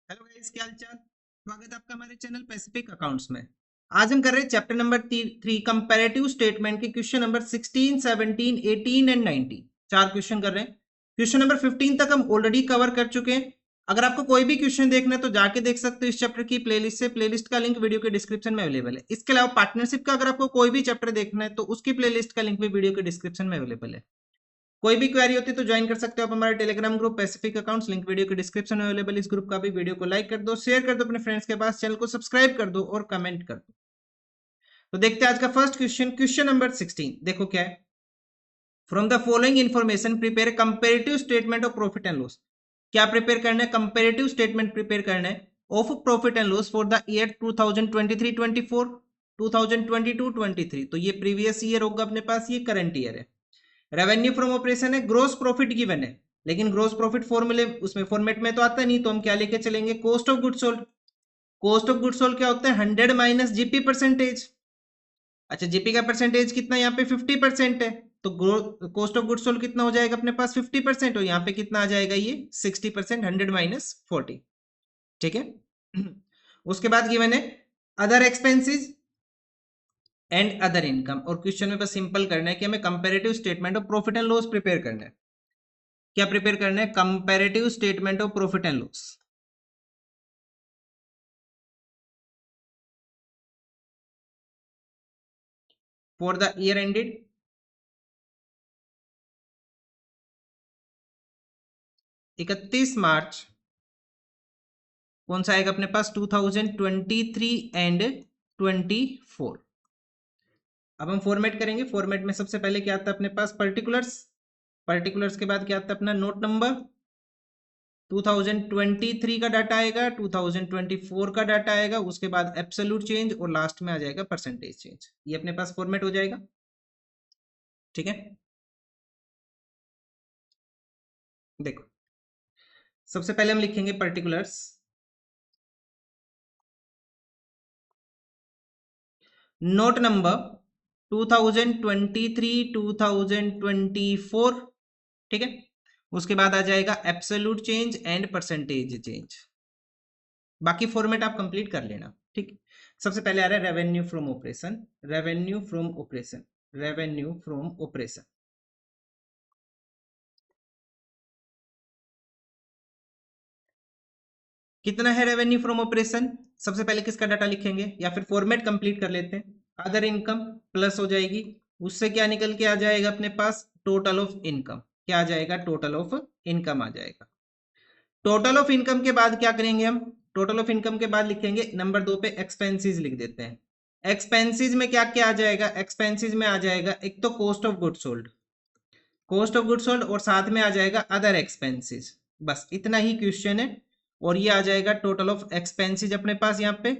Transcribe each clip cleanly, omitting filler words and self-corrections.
Hello guys, क्या हाल चाल। स्वागत है आपका हमारे चैनल पैसिफिक अकाउंट्स में। आज हम कर रहे हैं चैप्टर नंबर 3 कंपैरेटिव स्टेटमेंट के क्वेश्चन नंबर 16, 17, 18 एंड 19। चार क्वेश्चन कर रहे हैं। क्वेश्चन नंबर 15 तक हम ऑलरेडी कवर कर चुके हैं। अगर आपको कोई भी क्वेश्चन देखना है तो जाके देख सकते हो इस चैप्टर की प्लेलिस्ट से। प्लेलिस्ट का लिंक वीडियो के डिस्क्रिप्शन में अवेलेबल है। इसके अलावा पार्टनरशिप का अगर आपको कोई भी चैप्टर देखना है तो उसकी प्लेलिस्ट का लिंक भी वीडियो के डिस्क्रिप्शन में अवेलेबल है। कोई भी क्वेरी होती है तो ज्वाइन कर सकते हो आप हमारे Telegram group Pacific accounts, link video के डिस्क्रिप्शन में अवेलेबल। इस ग्रुप का भी वीडियो को लाइक कर दो, शेयर कर दो अपने फ्रेंड्स के पास, चैनल को सब्सक्राइब कर दो और कमेंट कर दो। तो देखते हैं आज का फर्स्ट क्वेश्चन, क्वेश्चन नंबर 16। देखो क्या है। From the following information prepare comparative statement of profit and loss. क्या प्रिपेयर करना है? कंपेरेटिव स्टेटमेंट प्रिपेयर करना है of profit and loss for the year 2023-24, 2022-23। तो ये प्रीवियस ईयर होगा अपने पास, ये करंट ईयर है। रेवेन्यू फ्रॉम ऑपरेशन है, ग्रोस प्रॉफिट गिवन है, लेकिन ग्रोस प्रॉफिट फॉर्मूले उसमें फॉर्मेट में तो आता नहीं, तो हम क्या लेके चलेंगे? Cost of goods sold. Cost of goods sold क्या होता है? 100 माइनस जीपी परसेंटेज। अच्छा, जीपी का परसेंटेज कितना? यहाँ पे 50% है, तो कॉस्ट ऑफ गुड्स सोल्ड कितना हो जाएगा अपने पास? 50%। और यहाँ पे कितना आ जाएगा? ये 60%, 100 माइनस 40। ठीक है। उसके बाद गिवन है other expenses and other income. और क्वेश्चन में बस सिंपल करना है कि हमें comparative statement of profit and loss prepare करना है। क्या प्रिपेयर करना है? Comparative statement of profit and loss for the year ended 31 मार्च। कौन सा आएगा अपने पास? 2023 एंड 24। अब हम फॉर्मेट करेंगे। फॉर्मेट में सबसे पहले क्या आता है अपने पास? पर्टिकुलर्स। पर्टिकुलर्स के बाद क्या आता है अपना? Note number. 2023 का डाटा आएगा, 2024 का डाटा आएगा, उसके बाद एब्सोल्यूट चेंज और लास्ट में आ जाएगा परसेंटेज चेंज। ये अपने पास फॉर्मेट हो जाएगा। ठीक है। देखो, सबसे पहले हम लिखेंगे पर्टिकुलर्स। Note number 2023, 2024। ठीक है। उसके बाद आ जाएगा absolute change and percentage change. बाकी फॉर्मेट आप कंप्लीट कर लेना। ठीक। सबसे पहले आ रहा है revenue from operation. Revenue from operation. Revenue from operation कितना है? रेवेन्यू फ्रॉम ऑपरेशन सबसे पहले किसका डाटा लिखेंगे, या फिर फॉर्मेट कंप्लीट कर लेते हैं। अदर इनकम प्लस हो जाएगी, उससे क्या निकल के आ जाएगा अपने पास? Total of income. क्या आ जाएगा? टोटल ऑफ इनकम आ जाएगा। टोटल ऑफ इनकम के बाद क्या करेंगे हम? टोटल ऑफ इनकम के बाद लिखेंगे नंबर 2 पे एक्सपेंसेस लिख देते हैं। एक्सपेंसेस में क्या क्या आ जाएगा? एक्सपेंसेस में आ जाएगा एक तो cost of good sold, cost of good sold, और साथ में आ जाएगा अदर एक्सपेंसेस। बस इतना ही क्वेश्चन है। और ये आ जाएगा टोटल ऑफ एक्सपेंसेस अपने पास। यहाँ पे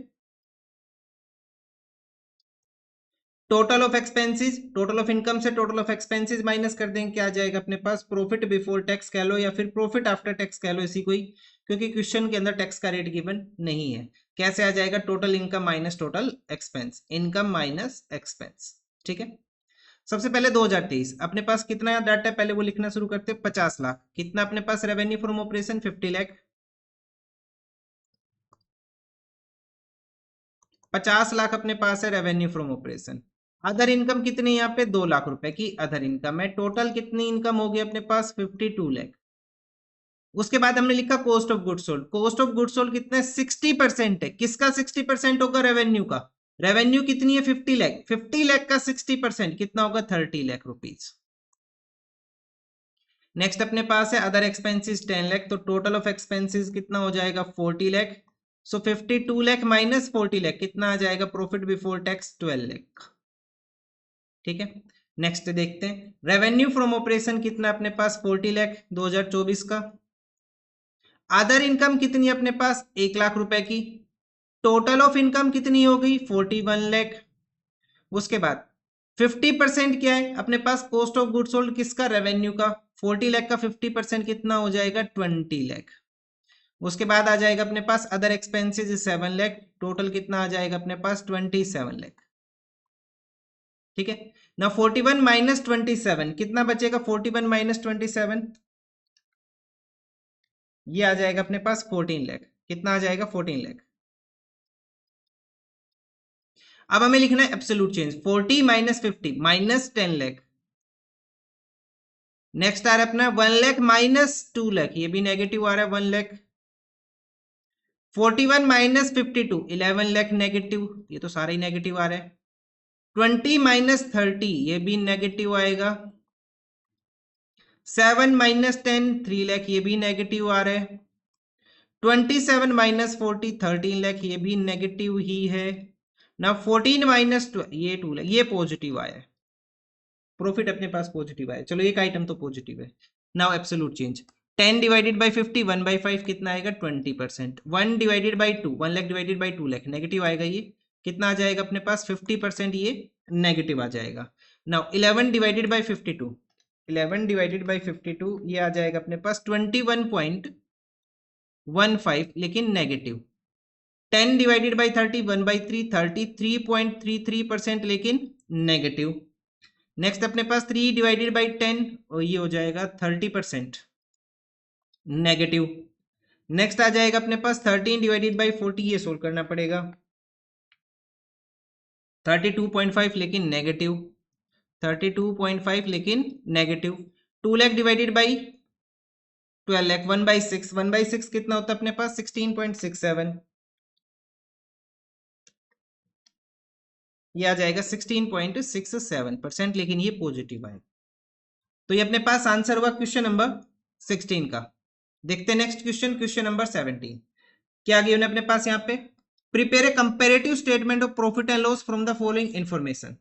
total of expenses, total of income से टोटल ऑफ एक्सपेंसेस माइनस कर देंगे, क्या आ जाएगा अपने पास? प्रॉफिट बिफोर टैक्स कह लो या फिर प्रॉफिट आफ्टर टैक्स कह लो, इसी कोई, क्योंकि क्वेश्चन के अंदर टैक्स का रेट गिवन नहीं है। कैसे आ जाएगा? Total income minus total expense, income minus expense. ठीक है। सबसे पहले 2023 अपने पास कितना डाटा है पहले वो लिखना शुरू करते हैं। 50 लाख। कितना अपने पास revenue from operation? 50 lakh. 50 lakh अपने पास है revenue from operation. Other income कितनी? यहाँ पे 2 लाख रुपए की अदर इनकम है। टोटल कितनी इनकम होगी अपने पास? 52 लाख। उसके बाद हमने लिखा cost of good sold. Cost of good sold कितने? 60% है। किसका 60% होगा? रेवेन्यू का। रेवेन्यू कितनी है? 50 लाख। 50 लाख का 60% कितना होगा? 30 लाख रुपीज। नेक्स्ट अपने पास है अदर एक्सपेंसेस 10 लाख। तो टोटल ऑफ एक्सपेंसेस कितना हो जाएगा? 40 लाख। सो 52 लाख माइनस 40 लाख कितना आ जाएगा? Profit before tax 12 lakh. ठीक है। नेक्स्ट देखते हैं रेवेन्यू फ्रॉम ऑपरेशन कितना अपने पास? 40 लाख 2024 का। अदर इनकम कितनी अपने पास? 1 लाख रुपए की। टोटल ऑफ इनकम कितनी हो गई? 41 लाख। उसके बाद 50% क्या है अपने पास? कॉस्ट ऑफ गुड सोल्ड किसका? रेवेन्यू का। 40 लाख का 50% कितना हो जाएगा? 20 लाख। उसके बाद आ जाएगा अपने पास अदर एक्सपेंसेस 7 लाख। टोटल कितना आ जाएगा अपने पास? 27 लाख। ठीक है ना। 41 माइनस 27 कितना बचेगा? 41 माइनस 27 ये आ जाएगा अपने पास 14 लाख। कितना आ जाएगा 14 लाख। अब हमें लिखना है absolute change, 40 minus 50 minus 10 lakh. Next आ रहा है अपना 1 लाख माइनस 2 लाख, ये भी नेगेटिव आ रहा है 1 लाख। 41 माइनस 52 11 लाख नेगेटिव, ये तो सारा ही नेगेटिव आ रहा है। 20 माइनस 30 ये भी नेगेटिव आएगा। 7 माइनस 10 3 लाख, ये भी नेगेटिव आ रहा है। 27 माइनस 40 13 लाख, ये भी नेगेटिव ही है ना। 14 माइनस ये 2 लाख, ये पॉजिटिव आया है। प्रॉफिट अपने पास पॉजिटिव आया, चलो एक आइटम तो पॉजिटिव है। Now absolute change, 10 divided by 50 1 by 5 कितना आएगा 20%। 1 divided by 2 1 lakh divided by 2 lakh negative आएगा, ये कितना आ जाएगा अपने पास 50%, ये नेगेटिव आ जाएगा। Now 11 divided by 52 11 divided by 52 ये आ जाएगा अपने पास 21.15 लेकिन नेगेटिव। 10 डिवाइडेड बाय 30 1 बाय 3 33.33% लेकिन नेगेटिव। नेक्स्ट अपने पास 3 डिवाइडेड बाई 10 और ये हो जाएगा 30% नेगेटिव। नेक्स्ट आ जाएगा अपने पास 13 डिवाइडेड बाई 40, ये सोल्व करना पड़ेगा 32.5 लेकिन नेगेटिव। 32.5 लेकिन negative. 2 lakh divided by 12 lakh 1 by 6 1 by 6 कितना होता है अपने पास 16.67, ये आ जाएगा 16.67% लेकिन ये पॉजिटिव आएगा। तो ये अपने पास आंसर हुआ क्वेश्चन नंबर 16 का। देखते हैं नेक्स्ट क्वेश्चन, क्वेश्चन नंबर 17 क्या गिवन है अपने पास यहाँ पे। Prepare a comparative statement of profit and loss from the following information.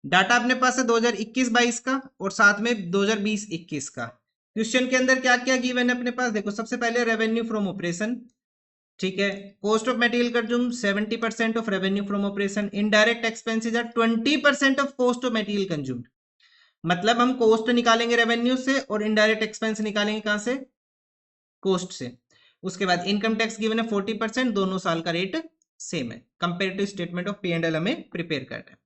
Data अपने पास है 2021-22 का और साथ में 2020-21 का। क्वेश्चन के अंदर क्या क्या गिवन है अपने पास, देखो सबसे पहले रेवेन्यू फ्रॉम ऑपरेशन, ठीक है। Cost of material consume 70% of revenue from operation. Indirect expenses are 20% of cost of material consumed. मतलब हम कॉस्ट निकालेंगे रेवेन्यू से और इनडायरेक्ट एक्सपेंस निकालेंगे कहां से, कॉस्ट से। उसके बाद इनकम टैक्स गिवन है 40%, दोनों साल का रेट सेम है। कंपैरेटिव स्टेटमेंट ऑफ P&L हमें प्रिपेयर करना है।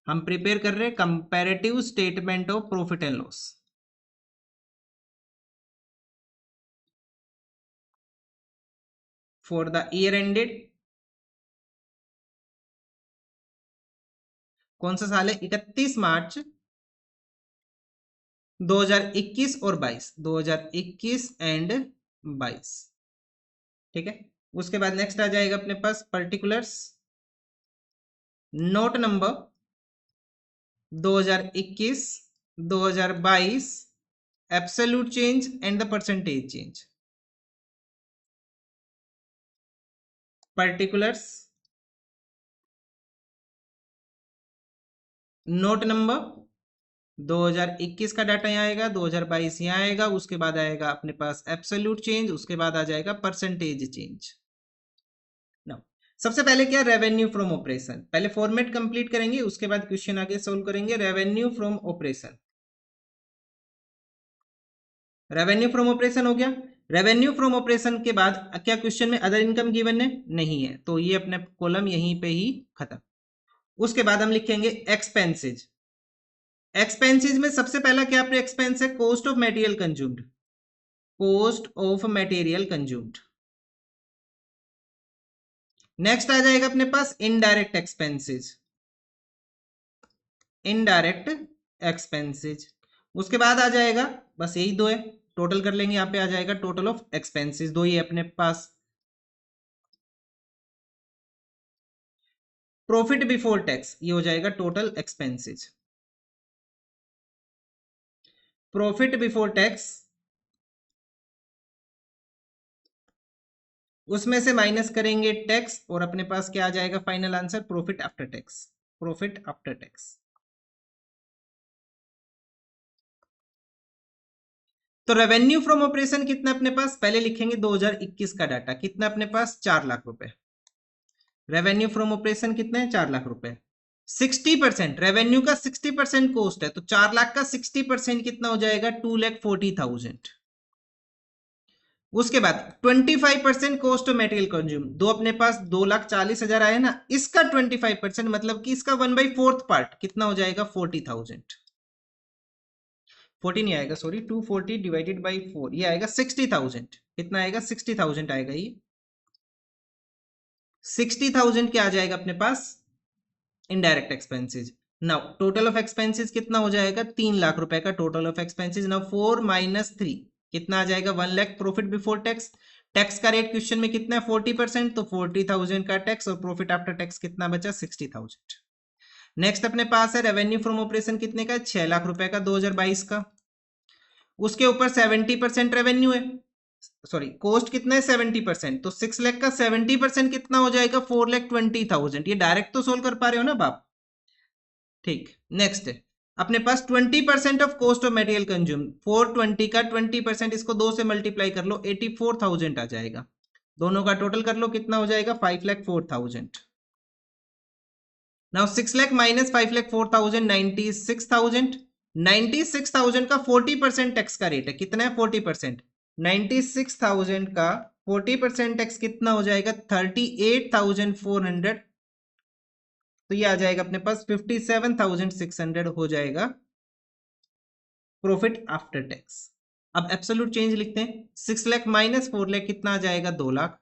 हम प्रिपेयर कर रहे हैं comparative statement of profit and loss for the year ended, कौन सा साल है 31 मार्च 2021 और 22, 2021 एंड 22, ठीक है। उसके बाद नेक्स्ट आ जाएगा अपने पास particulars, note number 2021 2022 absolute change and the percentage change. Particulars note number 2021 का डाटा यहाँ आएगा, 2022 यहाँ आएगा, उसके बाद आएगा अपने पास एब्सोल्यूट चेंज, उसके बाद आ जाएगा परसेंटेज चेंज। नाउ सबसे पहले क्या, रेवेन्यू फ्रॉम ऑपरेशन। पहले फॉर्मेट कंप्लीट करेंगे, उसके बाद क्वेश्चन आगे सोल्व करेंगे। Revenue from operation, revenue from operation हो गया। रेवेन्यू फ्रॉम ऑपरेशन के बाद क्या क्वेश्चन में अदर इनकम गिवन है, नहीं है, तो ये अपने कॉलम यहीं पे ही खत्म। उसके बाद हम लिखेंगे एक्सपेंसेज। एक्सपेंसेज में सबसे पहला क्या एक्सपेंस है, cost of material consumed, cost of material consumed. Next आ जाएगा अपने पास इनडायरेक्ट एक्सपेंसेज, इनडायरेक्ट एक्सपेंसेज। उसके बाद आ जाएगा, बस यही दो है, टोटल कर लेंगे, यहां पे आ जाएगा टोटल ऑफ एक्सपेंसेस, दो ही अपने पास। प्रॉफिट बिफोर टैक्स, ये हो जाएगा total expenses. Profit before tax, उसमें से माइनस करेंगे टैक्स और अपने पास क्या आ जाएगा final answer, profit after tax, profit after tax. तो रेवेन्यू फ्रॉम ऑपरेशन कितना अपने पास, पहले लिखेंगे 2021 का डाटा, कितना अपने पास 4 लाख रुपए। रेवेन्यू फ्रॉम ऑपरेशन कितना है 4 लाख रुपए। 60%, रेवेन्यू का 60% कॉस्ट है, तो 4 लाख का 60% कितना हो जाएगा 2,40,000। उसके बाद 25% कॉस्ट ऑफ मटेरियल कंज्यूम, दो अपने पास 2,40,000 आए ना, इसका 25% मतलब कि इसका 1/4 पार्ट कितना हो जाएगा 40,000। 40 नहीं आएगा, सॉरी, 240 डिवाइडेड बाई 4, ये आएगा 60,000। कितना आएगा 60,000 आएगा ये। 60,000 क्या आ जाएगा अपने पास, indirect expenses. Now total of expenses कितना हो जाएगा, 3 लाख रुपए का टोटल ऑफ एक्सपेंसेस। नाउ 4 - 3 कितना आ जाएगा, 1 lakh profit before tax. Tax का रेट क्वेश्चन में कितना है, 40%, तो 40,000 का टैक्स और प्रॉफिट आफ्टर टैक्स कितना बचा, 60,000। नेक्स्ट अपने पास है रेवेन्यू फ्रॉम ऑपरेशन कितने का, 6 लाख रुपए का 2022 का। उसके ऊपर 70% रेवेन्यू है, सॉरी कॉस्ट कितना है 70%, तो 6 लाख का 70% कितना हो जाएगा, 4,20,000। ये डायरेक्ट तो सोल्व कर पा रहे हो ना बाप, ठीक। नेक्स्ट है अपने पास 20% of cost of material consume, 420 का 20%, इसको 2 से मल्टीप्लाई कर लो, 84,000 आ जाएगा। दोनों का टोटल कर लो कितना हो जाएगा, 5,04,000। Now 6 lakh minus 5,04,000, 96,000। 96,000 का 40% टैक्स का रेट है, कितना है 40%। 96,000 का 40% टैक्स कितना हो जाएगा, 38,400। तो ये आ जाएगा अपने पास 57,600 हो जाएगा प्रॉफिट आफ्टर टैक्स। अब एब्सोल्यूट चेंज लिखते हैं, 6 लाख माइनस 4 लाख कितना आ जाएगा, 2 lakh.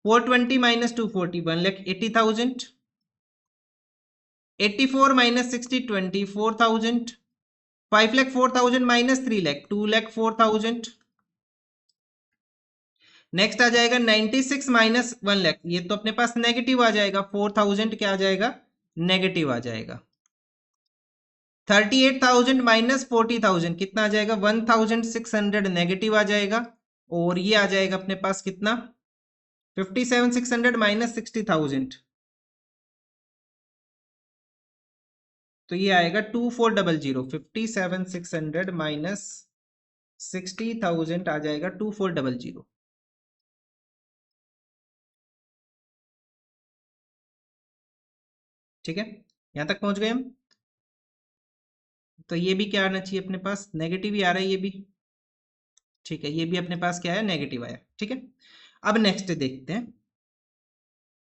420 minus 240, 1,80,000। 84 minus 60, 24,000। 5,04,000 minus 3 lakh, 2,04,000। Next आ जाएगा 96 माइनस 1 लाख, ये तो अपने पास नेगेटिव आ जाएगा, 4,000 क्या आ जाएगा, नेगेटिव आ जाएगा। 38,000 माइनस 40,000 कितना आ जाएगा, 1,600 नेगेटिव आ जाएगा। और ये आ जाएगा अपने पास कितना, 57,600 माइनस 60,000, तो ये आएगा 2,400। 57,600 माइनस 60,000 आ जाएगा 2,400। ठीक है, यहां तक पहुंच गए हम। तो ये भी क्या आना चाहिए अपने पास, नेगेटिव ही आ रहा है ये भी। ठीक है, ये भी अपने पास क्या है, नेगेटिव आया। ठीक है, अब नेक्स्ट देखते हैं,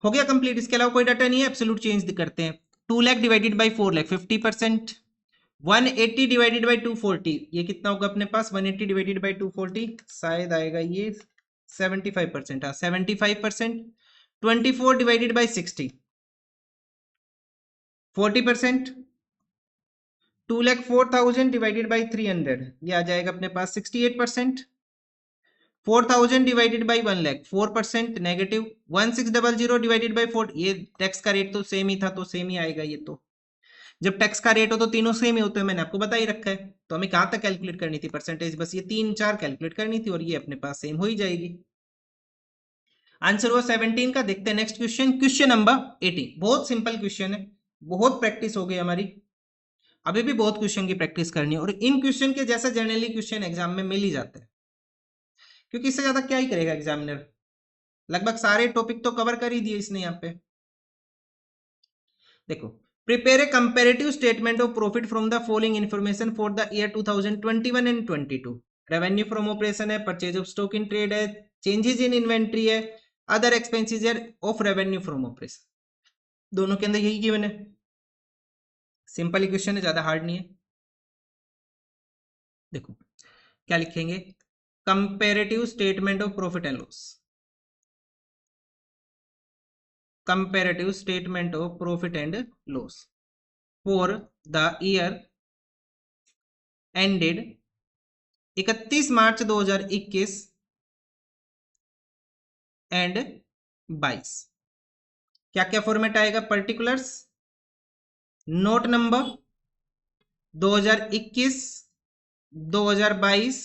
हो गया कंप्लीट। इसके अलावा कोई डाटा नहीं है, एब्सोल्यूट चेंज करते हैं। 2 lakh divided by 4 lakh, 50%। 180 divided by 240, ये कितना होगा अपने पास, 180 डिवाइडेड बाई 240 शायद आएगा ये 75%। हाँ 75%। 24 डिवाइडेड बाई 60, 40%। 2,04,000 डिवाइडेड बाई 300, ये आ जाएगा अपने पास 68%। 4,000 divided by 1 lakh, 4% negative. 1,600 divided by 4, ये टैक्स का रेट तो सेम ही था, तो सेम ही आएगा ये तो। जब टैक्स का रेट हो तो तीनों सेम ही होते हैं, मैंने आपको बता ही रखा है। तो हमें कहां तक कैलकुलेट करनी थी परसेंटेज, बस ये 3 4 कैलकुलेट करनी थी और ये अपने पास सेम हो ही जाएगी। आंसर हुआ 17 का। देखते हैं नेक्स्ट क्वेश्चन, क्वेश्चन नंबर 18। बहुत सिंपल क्वेश्चन है, बहुत प्रैक्टिस हो गई हमारी, अभी भी बहुत क्वेश्चन की प्रैक्टिस करनी है। और इन क्वेश्चन के जैसा जनरली क्वेश्चन एग्जाम में मिल ही जाता है, क्योंकि इससे ज्यादा क्या ही करेगा एग्जामिनर, लगभग सारे टॉपिक तो कवर कर ही दिए इसने यहाँ पे। देखो, prepare a comparative statement of profit from the following information for the year 2021 and 22। Revenue from operation है, purchase of stock in trade है, चेंजेस इन इन्वेंट्री है, अदर एक्सपेंसेस है ऑफ रेवेन्यू फ्रॉम ऑपरेशन। दोनों के अंदर यही given है, simple equation है, ज्यादा हार्ड नहीं है। देखो क्या लिखेंगे, comparative statement of profit and loss, comparative statement of profit and loss for the year ended 31 March 2021 and 22। क्या क्या फॉर्मेट आएगा, particulars, note number, 2021 2022,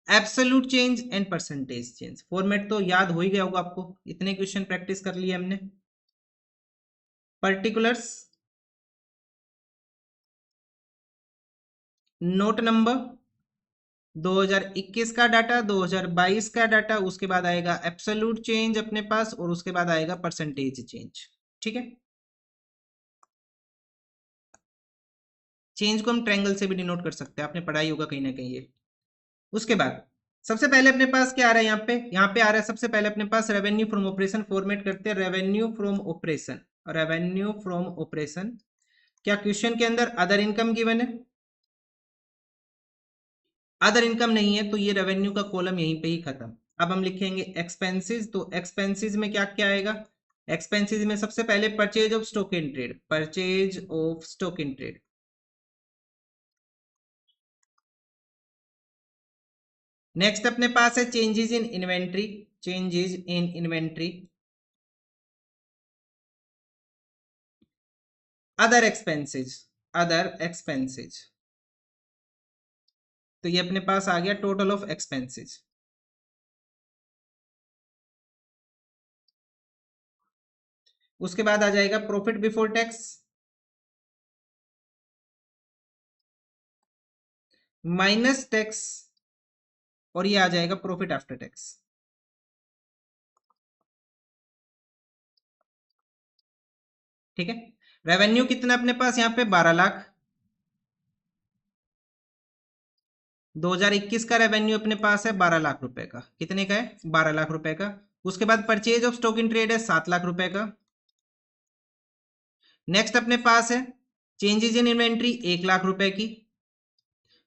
absolute change and percentage change. Format तो याद हो ही गया होगा आपको, इतने क्वेश्चन प्रैक्टिस कर लिए हमने। पर्टिकुलर्स, नोट नंबर, 2021 का डाटा, 2022 का डाटा, उसके बाद आएगा एब्सोल्यूट चेंज अपने पास, और उसके बाद आएगा परसेंटेज चेंज। ठीक है, चेंज को हम ट्रायंगल से भी डिनोट कर सकते हैं, आपने पढ़ाई होगा कहीं ना कहीं ये। उसके बाद सबसे पहले अपने पास क्या आ रहा है, यहाँ पे आ रहा है सबसे पहले अपने पास रेवेन्यू फ्रॉम ऑपरेशन। फॉर्मेट करते हैं revenue from operation, revenue from operation. क्या क्वेश्चन के अंदर अदर इनकम गिवन है, अदर इनकम नहीं है, तो ये रेवेन्यू का कॉलम यहीं पे ही खत्म। अब हम लिखेंगे एक्सपेंसेस, तो एक्सपेंसेस में क्या क्या आएगा? एक्सपेंसेस में सबसे पहले purchase of stock in trade, purchase of stock in trade. Next अपने पास है changes in inventory, changes in inventory. Other expenses, other expenses, तो ये अपने पास आ गया टोटल ऑफ एक्सपेंसेस। उसके बाद आ जाएगा profit before tax minus tax, और ये आ जाएगा प्रॉफिट आफ्टर टैक्स। ठीक है, रेवेन्यू कितना अपने पास यहाँ पे 12 लाख। 2021 का रेवेन्यू अपने पास है 12 लाख रुपए का। कितने का है? 12 लाख रुपए का। उसके बाद purchase of stock in trade है 7 लाख रुपए का। नेक्स्ट अपने पास है चेंजेस इन इन्वेंट्री 1 लाख रुपए की।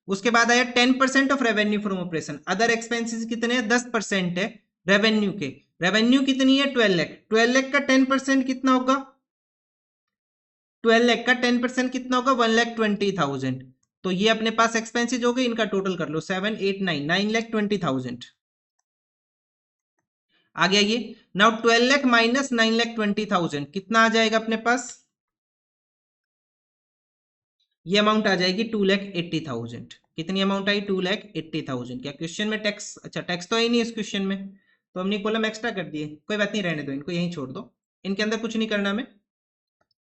उसके बाद आया 10% of revenue from operation. Other expenses कितने हैं? 10% है रेवेन्यू के। रेवेन्यू कितनी है? 12 लाख। 12 लाख का 10% कितना होगा? 12 लाख का 10% कितना होगा? 1,20,000। तो ये अपने पास एक्सपेंसेस हो गए, इनका टोटल कर लो 7 8 9, 9,20,000 आ गया ये। नाउ 12 लाख माइनस 9,20,000 कितना आ जाएगा अपने पास? ये अमाउंट आ जाएगी 2,80,000। कितनी अमाउंट आई? 2,80,000। क्या क्वेश्चन में टैक्स? अच्छा टैक्स तो है ही नहीं इस क्वेश्चन में, तो हमने कॉलम एक्स्ट्रा कर दिए। कोई बात नहीं, रहने दो इनको, यहीं छोड़ दो, इनके अंदर कुछ नहीं करना हमें।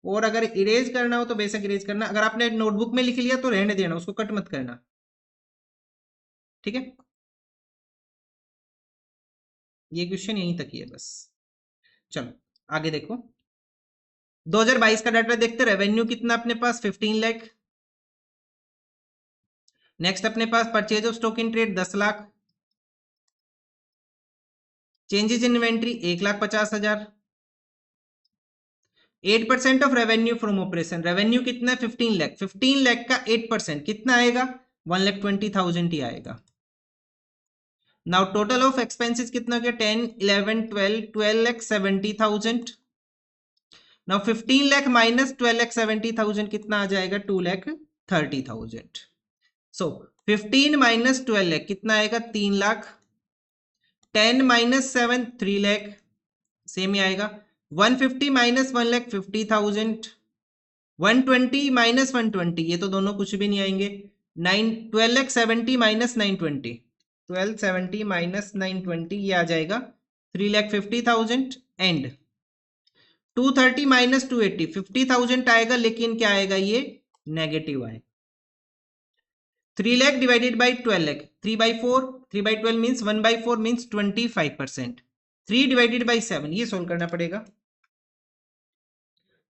और अगर इरेज करना हो तो बेशक इरेज करना, अगर आपने नोटबुक में लिख लिया तो रहने देना, उसको कट मत करना। ठीक है, ये क्वेश्चन यहीं तक ही है बस। चलो आगे देखो, 2022 का डाटा देखते। रेवेन्यू कितना अपने पास? 15 लाख। नेक्स्ट अपने पास purchase of stock in trade 10 lakh. Changes in inventory 1,50,000। 8% of revenue from operation, revenue कितना है? 15 लाख। 15 लाख का 8% कितना आएगा? 1,20,000 ही आएगा। नाउ टोटल ऑफ एक्सपेंसेस कितना हो गया? 10 11 12, 12,70,000। नाउ 15 लाख माइनस 12,70,000 कितना आ जाएगा? 2,30,000। सो 15 माइनस 12 लाख कितना आएगा? 3 लाख। 10 माइनस 7 3 लाख, सेम ही आएगा। 150 माइनस 1,50,000। 120 माइनस 120, ये तो दोनों कुछ भी नहीं आएंगे। 12,70,000 माइनस 920, 12,70 माइनस 920 ये आ जाएगा 3,50,000। एंड 230 माइनस 280, 50,000 आएगा, लेकिन क्या आएगा? ये नेगेटिव आएगा। 3 lakh divided by 12 lakh, 3/4, 3/12 means 1/4 means 25%। 3 divided by 7, ये सोल्व करना पड़ेगा।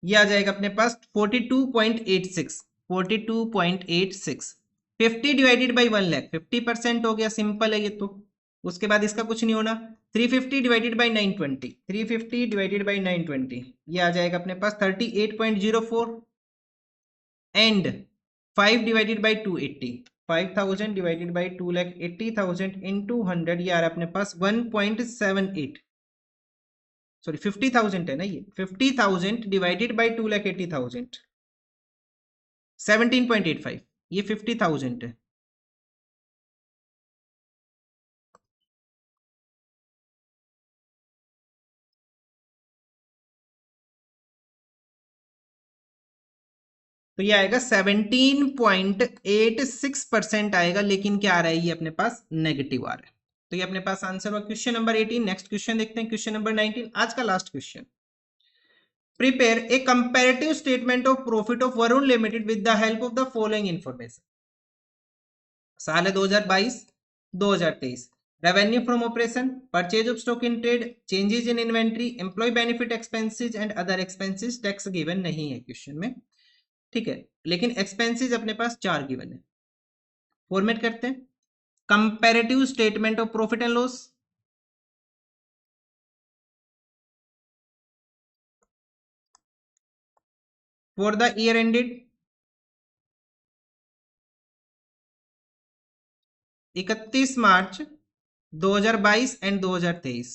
ये आ जाएगा अपने पास 42.86, 42.86। 50 डिवाइडेड बाई 1 लाख, 50% हो गया, सिंपल है ये तो। उसके बाद इसका कुछ नहीं होना। 350 डिवाइडेड बाई 920, 350 डिवाइडेड बाई 920 ये आ जाएगा अपने पास 38.04। And 5 divided by 280, 5,000 divided by 2,80,000 into 100, ये आ रहा है अपने पास 1.78। सॉरी 50,000 है ना, ये 50,000 डिवाइडेड बाई 2,80,000, 17.85, ये 50,000 है। तो ये आएगा 17.86% आएगा, लेकिन क्या आ रहा है? ये अपने पास नेगेटिव आ रहा है। तो ये अपने पास आंसर हुआ क्वेश्चन नंबर 18। नेक्स्ट क्वेश्चन देखते हैं, क्वेश्चन नंबर 19, आज का last question. Prepare a comparative statement of profit of Varun limited with the help of the following information. साल है 2022 2023। Revenue from operation, purchase of stock in trade, changes in inventory, employ benefit expenses and other expenses. Tax given नहीं है question में, ठीक है, लेकिन expenses अपने पास 4 given है। फॉर्मेट करते हैं, comparative statement of profit and loss, for the year ended 31 March 2022 and 2023।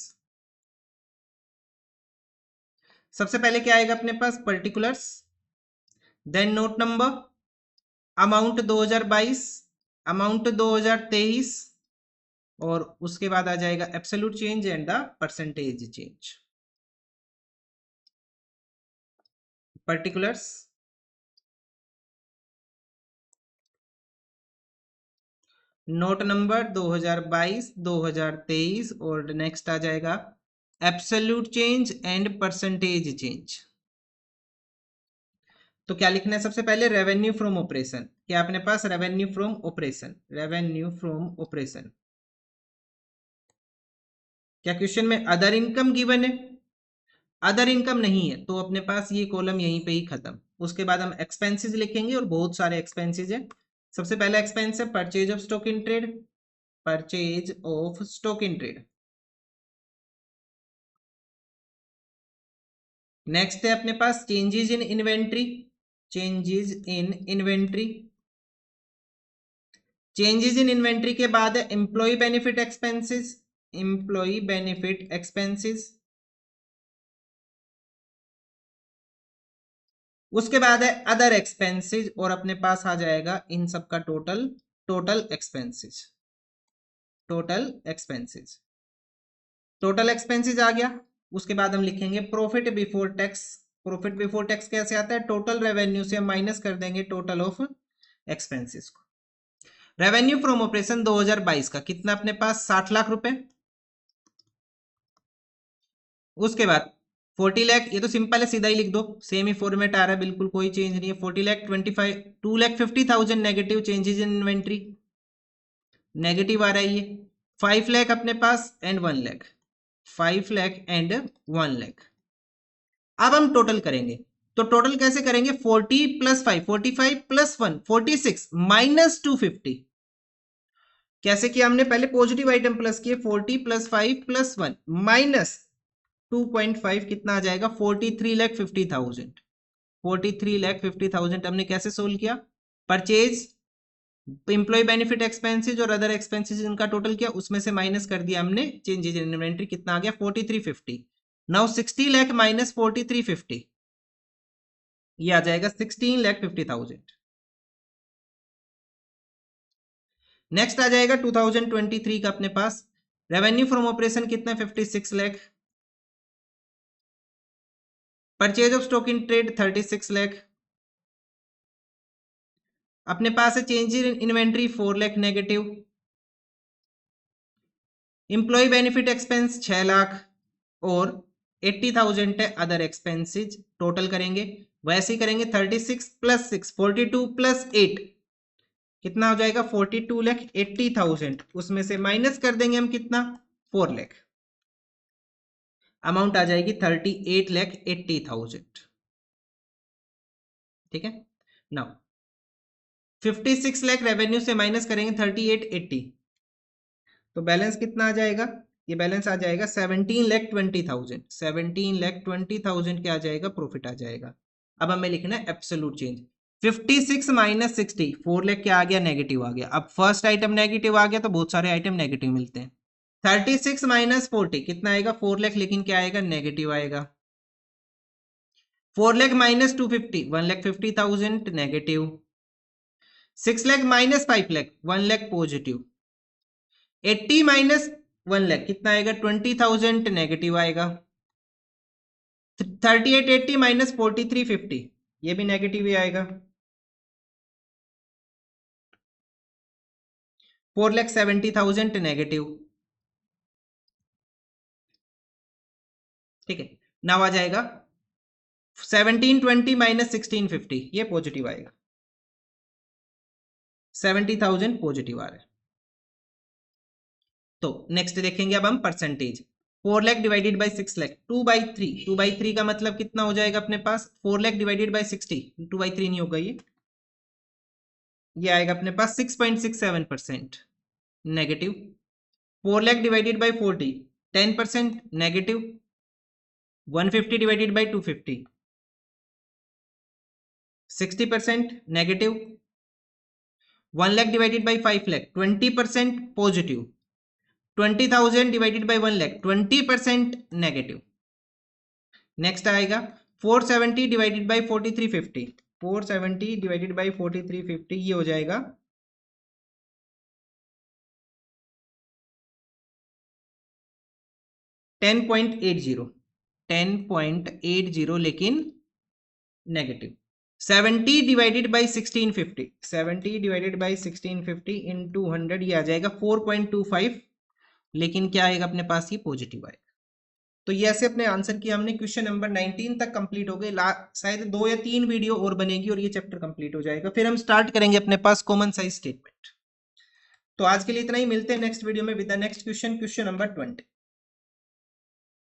सबसे पहले क्या आएगा अपने पास, particulars, then note number, amount 2022, amount 2023, और उसके बाद आ जाएगा absolute change and the percentage change. Particulars, note number 2022, 2023, और नेक्स्ट आ जाएगा absolute change and percentage change. तो क्या लिखना है सबसे पहले, रेवेन्यू फ्रॉम ऑपरेशन। क्या अपने पास revenue from operation, revenue from operation. क्या क्वेश्चन में अदर इनकम गिवन है? अदर इनकम नहीं है, तो अपने पास ये कॉलम यहीं पे ही खत्म। उसके बाद हम एक्सपेंसेस लिखेंगे, और बहुत सारे एक्सपेंसेस है। सबसे पहला एक्सपेंस है purchase of stock in trade, purchase of stock in trade. Next है अपने पास changes in inventory, changes in inventory. Changes in inventory के बाद है employee benefit expenses, employee benefit expenses. उसके बाद है अदर एक्सपेंसेस, और अपने पास आ जाएगा इन सब का total, total expenses, total expenses. Total expenses आ गया। उसके बाद हम लिखेंगे profit before tax. Profit before tax कैसे आता है, टोटल रेवेन्यू से हम माइनस कर देंगे टोटल ऑफ एक्सपेंसेस को। रेवेन्यू फ्रॉम ऑपरेशन 2022 का कितना अपने पास, 60 लाख रुपए। उसके बाद 40 लाख, ये तो सिंपल है, सीधा ही लिख दो, सेम ही फॉर्मेट आ रहा है, बिल्कुल कोई चेंज नहीं है। 40 lakh 25, 2,50,000 negative changes in inventory, negative आ रहा है ये। 5 लाख अपने पास एंड 1 लाख, 5 लाख एंड 1 लाख। अब हम टोटल करेंगे, तो टोटल कैसे करेंगे, 40 प्लस 5, 45 प्लस 1, 46 माइनस 250। कैसे किया हमने, पहले पॉजिटिव आइटम प्लस किए, 40 प्लस 5 प्लस 1 माइनस 2.5, कितना आ जाएगा, 43,50,000। 43,50,000 हमने कैसे सोल्व किया, परचेज, एम्प्लॉय बेनिफिट एक्सपेंसेस और अदर एक्सपेंसेस इनका टोटल किया, उसमें से माइनस कर दिया हमने चेंजेस इन इन्वेंटरी, कितना आ गया, 4350। नाउ 60 लाख माइनस 4350, ये आ जाएगा 16,50,000। नेक्स्ट आ जाएगा 2023 का अपने पास रेवेन्यू फ्रॉम ऑपरेशन कितना, 56 lakh. Purchase of stock in trade 36 lakh. अपने पास है changes in inventory 4 lakh negative. Employ benefit expense 6 lakh, और 80,000 है अदर एक्सपेंसेस। टोटल करेंगे वैसे ही करेंगे, 36 प्लस 6, 42 प्लस 8, कितना हो जाएगा, 42,80,000। उसमें से माइनस कर देंगे हम कितना, 4 लाख। अमाउंट आ जाएगी 38,80,000। ठीक है। नाउ 56 लाख रेवेन्यू से माइनस करेंगे 3880, तो बैलेंस कितना आ जाएगा, ये बैलेंस आ जाएगा 17,20,000। 17,20,000 क्या आ जाएगा, प्रॉफिट आ जाएगा। अब हमें लिखना है एब्सोल्यूट चेंज। 56 माइनस 60, 4 लाख क्या आ गया, नेगेटिव आ गया। अब फर्स्ट आइटम नेगेटिव आ गया, तो बहुत सारे आइटम नेगेटिव मिलते हैं। 36 माइनस 40 कितना आएगा, 4 लाख, लेकिन क्या आएगा, नेगेटिव आएगा। 4 lakh minus 250, 1,50,000 negative. 6 lakh minus 5 lakh, 1 lakh positive. 80 minus 1 lakh कितना आएगा, 20,000 नेगेटिव आएगा। 3880 माइनस 4350, ये भी नेगेटिव ही आएगा। 4,70,000 नेगेटिव। ठीक है। नाउ आ जाएगा 1720 माइनस 1650, ये पॉजिटिव आएगा। 70,000 पॉजिटिव आ रहा है। तो नेक्स्ट देखेंगे अब हम percentage. 4 lakh divided by 6 lakh, 2/3। 2/3 का मतलब कितना हो जाएगा अपने पास, 4 लाख डिवाइडेड बाई 60, 2/3 नहीं होगा ये आएगा अपने पास 6.67% negative. 4 lakh divided by 40, 10% negative. 150 divided by 250, 60% negative. 1 lakh divided by 5 lakh, 20% positive. 20,000 divided by 1 lakh 20% negative. Next आएगा 470 डिवाइडेड बाई 4350, 470 डिवाइडेड बाई 4350 ये हो जाएगा 10.80, 10.80 लेकिन negative. 70 divided by 1650, 70 divided by 1650 into 100 ये आ जाएगा 4.25, लेकिन क्या आएगा अपने पास, ये पॉजिटिव आएगा। तो ये ऐसे अपने आंसर किया हमने। क्वेश्चन नंबर 19 तक कंप्लीट हो गए। शायद 2 या 3 वीडियो और बनेगी और ये चैप्टर कंप्लीट हो जाएगा, फिर हम स्टार्ट करेंगे अपने पास कॉमन साइज स्टेटमेंट। तो आज के लिए इतना ही, मिलते हैं नेक्स्ट वीडियो में with the next question, question number 20।